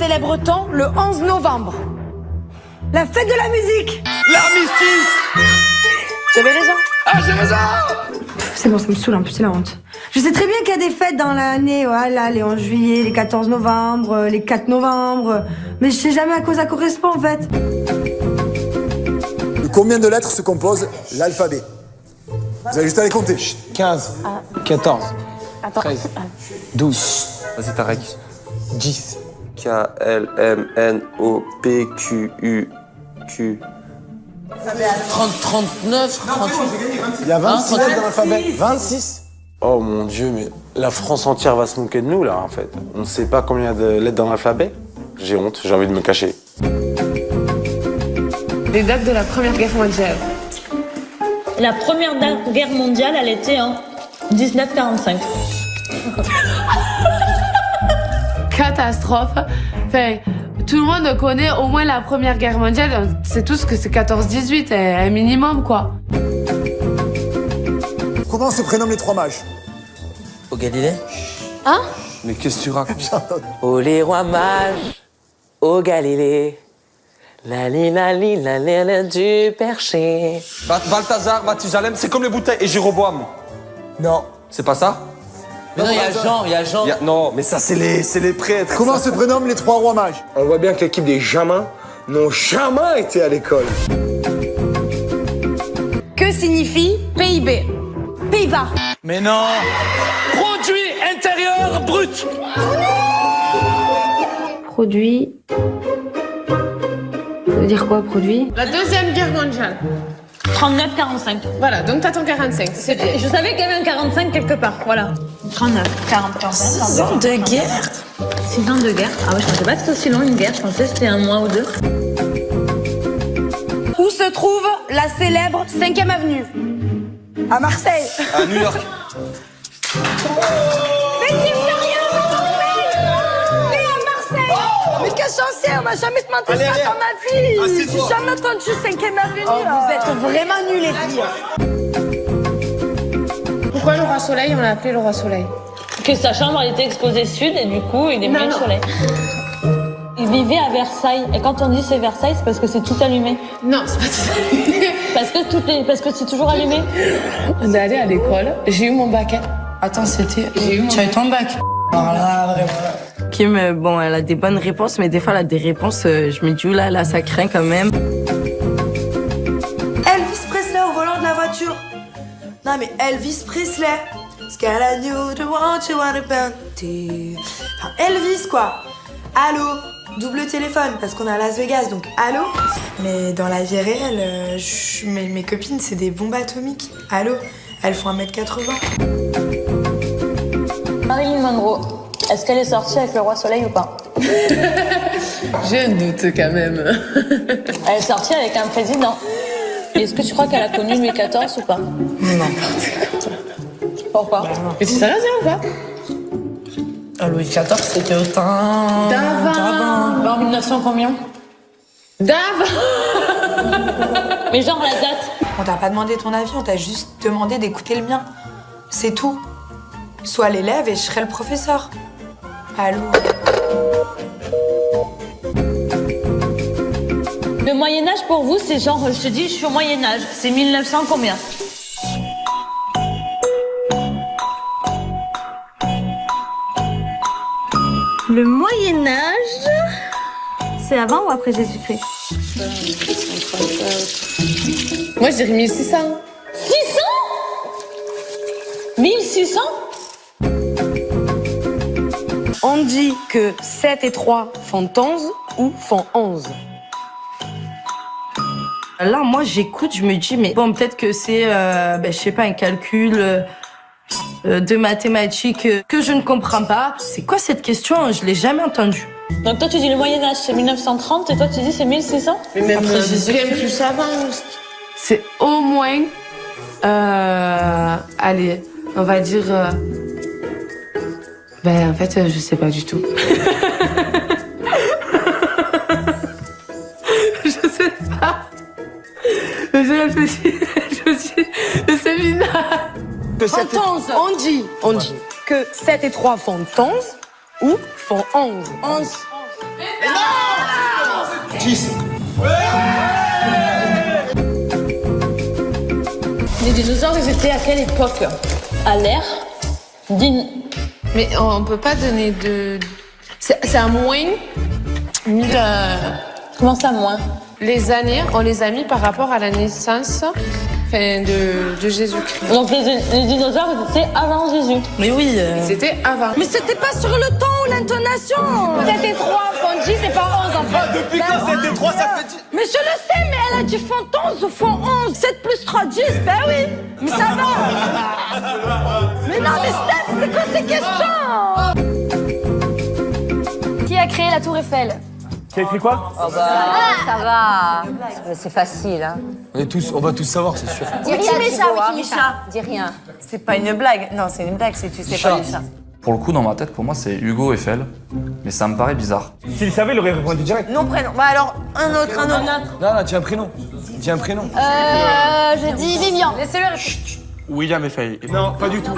célèbre temps le 11 novembre? La fête de la musique. L'armistice. J'avais raison. Ah, j'ai raison. C'est bon, ça me saoule un peu, c'est la honte. Je sais très bien qu'il y a des fêtes dans l'année, voilà, les 11 juillet, les 14 novembre, les 4 novembre, mais je sais jamais à quoi ça correspond en fait. De combien de lettres se compose l'alphabet? Vous avez juste à les compter. 15, 14, Attends. 13, 12. Vas-y, Tarek. 10. K, L, M, N, O, P, Q, U, Q. 30, 39, 38. Il y a 26 lettres dans l'alphabet. 26. Oh mon Dieu, mais la France entière va se moquer de nous, là, en fait. On ne sait pas combien de lettres dans l'alphabet. J'ai honte, j'ai envie de me cacher. Les dates de la Première Guerre mondiale. La Première Guerre mondiale, elle était en 1945. Catastrophe. Enfin, tout le monde connaît au moins la Première Guerre mondiale. C'est tout ce que c'est 14-18, un minimum, quoi. Comment se prénomment les trois mages? Au Galilée? Hein? Mais qu'est-ce que tu racontes? Oh les rois mages, au Galilée. La du perché. Balthazar, Mathusalem, c'est comme les bouteilles. Et Jéroboam. Non. C'est pas ça? Mais non, il y a Jean. Non, mais ça, c'est les prêtres. Comment se prénomment les trois rois mages? On voit bien que l'équipe des Jamins n'ont jamais été à l'école. Que signifie PIB? Pays-Bas. Mais non. Produit intérieur brut. Produit. Ça veut dire quoi, produit? La Deuxième Guerre mondiale. 39-45. Voilà, donc t'attends 45, c'est bien. Je savais qu'il y avait un 45 quelque part, voilà. 39, 40, 45. 6 ans de guerre. 6 ans de guerre. Ah ouais, je pensais pas que c'était aussi long une guerre, je pensais que c'était un mois ou deux. Où se trouve la célèbre 5e avenue? À Marseille. À New York. Mais dis rien, mais à Marseille. Mais quelle chance, on m'a jamais demandé ça dans ma vie. J'ai jamais entendu 5e avenue. Oh, vous êtes vraiment nuls les filles. Pourquoi le roi Soleil, on l'a appelé le roi Soleil? Que sa chambre elle était exposée sud et du coup il aimait le soleil. Il vivait à Versailles et quand on dit c'est Versailles c'est parce que c'est tout allumé. Non, c'est pas tout. Parce que c'est toujours allumé. On est allé à l'école, j'ai eu mon bac. Attends, c'était... Tu as eu ton bac? Alors là, vraiment... Kim, bon, elle a des bonnes réponses, mais des fois, elle a des réponses, je me dis, oulala, ça craint quand même. Elvis Presley au volant de la voiture. Non mais Elvis Presley. Scala knew the want you wanna burn. Enfin, Elvis quoi. Allô, double téléphone parce qu'on est à Las Vegas donc allô. Mais dans la vie réelle, mes copines c'est des bombes atomiques. Allô, elles font 1m80. Marilyn Monroe, est-ce qu'elle est sortie avec le roi Soleil ou pas? J'ai un doute quand même. Elle est sortie avec un président. Est-ce que tu crois qu'elle a connu Louis XIV ou pas? Non. Pourquoi? Mais tu sais rien ou pas? Louis XIV, c'était au temps... D'avant. En 1900 combien? D'avant. Mais genre la date. On t'a pas demandé ton avis, on t'a juste demandé d'écouter le mien. C'est tout. Sois l'élève et je serai le professeur. Allô. Le Moyen-Âge pour vous, c'est genre, je te dis, je suis au Moyen-Âge. C'est 1900 combien? Le Moyen-Âge, c'est avant ou après Jésus-Christ? Moi, je dirais 1600. 600? 1600? On dit que 7 et 3 font 11 ou font 11. Là, moi, j'écoute, je me dis, mais bon, peut-être que c'est, je sais pas, un calcul de mathématiques que je ne comprends pas. C'est quoi cette question? Je l'ai jamais entendue. Donc toi, tu dis le Moyen-Âge, c'est 1930 et toi, tu dis c'est 1600? Mais même Après Jésus. bien plus avant. C'est au moins... allez, on va dire... en fait, je sais pas du tout. Je sais pas. J'ai réfléchi. Je me suis... Le séminaire. Font 11. On dit que 7 et 3 font 11 ou font 11. 11. Les dinosaures, ils étaient à quelle époque? À l'ère Mais on peut pas donner de... C'est à moins 1000... Comment ça, moins? Les années, on les a mis par rapport à la naissance de Jésus-Christ. Donc les dinosaures, ils étaient avant Jésus. Mais oui. C'était avant. Mais c'était pas sur le ton ou l'intonation. C'était 3 enfants, 10 c'est pas 11 enfants. Depuis quand c'était 3, ça fait 10. Mais je le sais, mais elle a dit font 11 ou font 11. 7 plus 3, 10, ben oui. Mais ça va. Mais non, mais Steph, c'est quoi ces questions? Qui a créé la Tour Eiffel? Qui a écrit quoi? Oh bah, ça va. C'est facile, hein. On va tous savoir, c'est sûr. Dis rien, Wikimisha. Dis rien. C'est pas une blague. Non, c'est une blague, tu sais pas ça. Pour le coup, dans ma tête, pour moi, c'est Hugo Eiffel. Mais ça me paraît bizarre. S'il savait, il aurait répondu direct. Non, prénom. Bah alors, un autre. Non, dis un prénom. Dis un prénom. Je dis Vivian. Laissez-le répondre. William Eiffel. Non, pas du tout.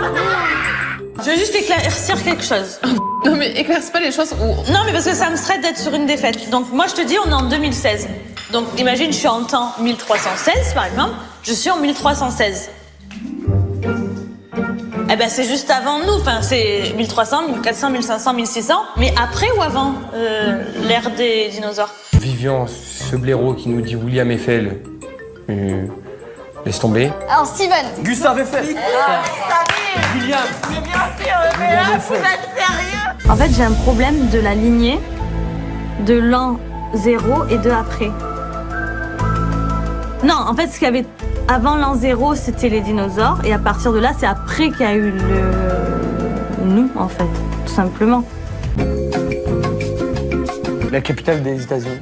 Je vais juste éclaircir quelque chose. Non mais éclaircis pas les choses où... Non, mais parce que ça me stresse d'être sur une défaite. Donc moi, je te dis, on est en 2016. Donc imagine, je suis en temps 1316, par exemple. Je suis en 1316. Eh ben, c'est juste avant nous. Enfin, c'est 1300, 1400, 1500, 1600. Mais après ou avant l'ère des dinosaures? Vivian, ce blaireau qui nous dit William Eiffel. Laisse tomber. Alors Steven. Gustave Eiffel. William. Mais bien sûr, mais là, vous êtes sérieux? En fait, j'ai un problème de la lignée de l'an 0 et de après. Non, en fait, ce qu'il y avait avant l'an 0, c'était les dinosaures. Et à partir de là, c'est après qu'il y a eu nous, en fait, tout simplement. La capitale des États-Unis.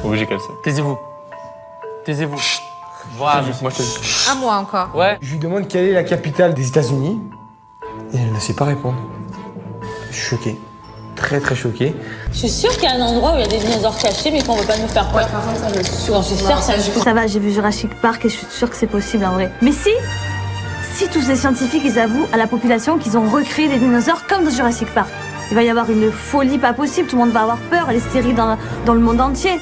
Oui, j'ai qu'elle sait. Taisez-vous. Taisez-vous. Voilà, moi je te dis. À moi encore. Ouais. Je lui demande quelle est la capitale des États-Unis. Et elle ne sait pas répondre. Je suis choqué. Très très choqué. Je suis sûre qu'il y a un endroit où il y a des dinosaures cachés, mais qu'on veut pas nous faire peur. Par contre, ça me J'en suis certaine. Ça va, j'ai vu Jurassic Park et je suis sûre que c'est possible en vrai. Mais si tous ces scientifiques, ils avouent à la population qu'ils ont recréé des dinosaures comme dans Jurassic Park, il va y avoir une folie pas possible, tout le monde va avoir peur, l'hystérie dans le monde entier.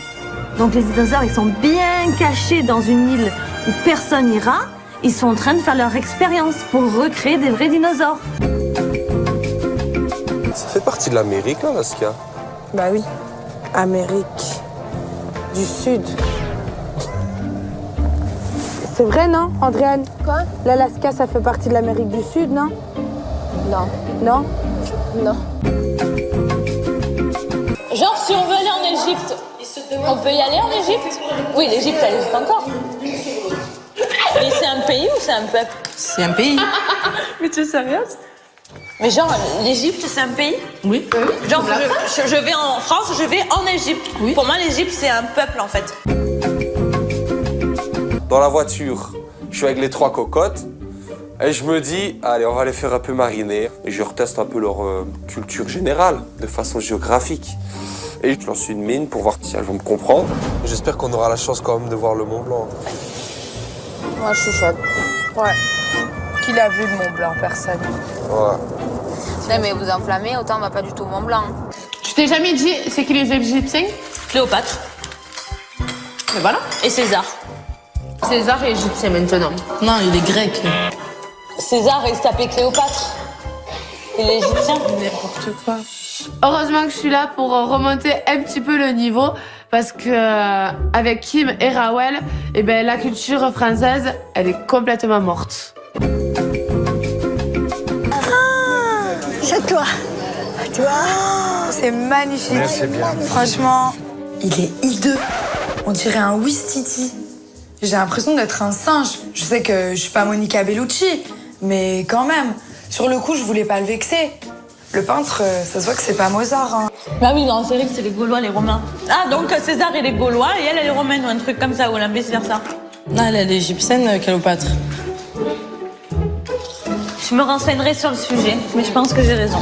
Donc les dinosaures, ils sont bien cachés dans une île où personne n'ira. Ils sont en train de faire leur expérience pour recréer des vrais dinosaures. Ça fait partie de l'Amérique, là, Alaska? Bah oui, Amérique du Sud. C'est vrai, non, Andréane? Quoi? L'Alaska, ça fait partie de l'Amérique du Sud, non? Non. Non? Non. Genre, si on veut aller en Égypte, on peut y aller en Égypte? Oui, l'Égypte, elle existe encore. Mais c'est un pays ou c'est un peuple? C'est un pays. Mais tu es sérieuse? Mais genre, l'Égypte, c'est un pays? Oui. Genre, je vais en France, je vais en Égypte. Oui. Pour moi, l'Égypte, c'est un peuple, en fait. Dans la voiture, je suis avec les 3 cocottes. Et je me dis, allez, on va les faire un peu mariner. Et je reteste un peu leur culture générale, de façon géographique. Et je lance une mine pour voir si elles vont me comprendre. J'espère qu'on aura la chance quand même de voir le Mont Blanc. Moi, je suis chaude. Ouais. Qui l'a vu, le Mont Blanc? Personne. Ouais. Non mais vous enflammez, autant on va pas du tout au Mont Blanc. Tu t'es jamais dit, c'est qui les Égyptiens? Cléopâtre. Mais voilà. Et César. César est égyptien maintenant. Non, il est grec. César, il s'appelait Cléopâtre. Et l'Égyptien. N'importe quoi. Heureusement que je suis là pour remonter un petit peu le niveau parce que avec Kim et Rawel, eh ben, la culture française, elle est complètement morte. Jette-toi. Tu vois, c'est magnifique. Merci bien. Franchement, il est hideux. On dirait un Ouistiti. J'ai l'impression d'être un singe. Je sais que je suis pas Monica Bellucci, mais quand même, sur le coup, je voulais pas le vexer. Le peintre, ça se voit que c'est pas Mozart. Hein. Ah oui, dans la série, c'est les Gaulois, les Romains. Ah, donc César, il est Gaulois et elle est romaine ou un truc comme ça, ou vice-versa. Non, elle est égyptienne, Cléopâtre. Je me renseignerai sur le sujet, mais je pense que j'ai raison.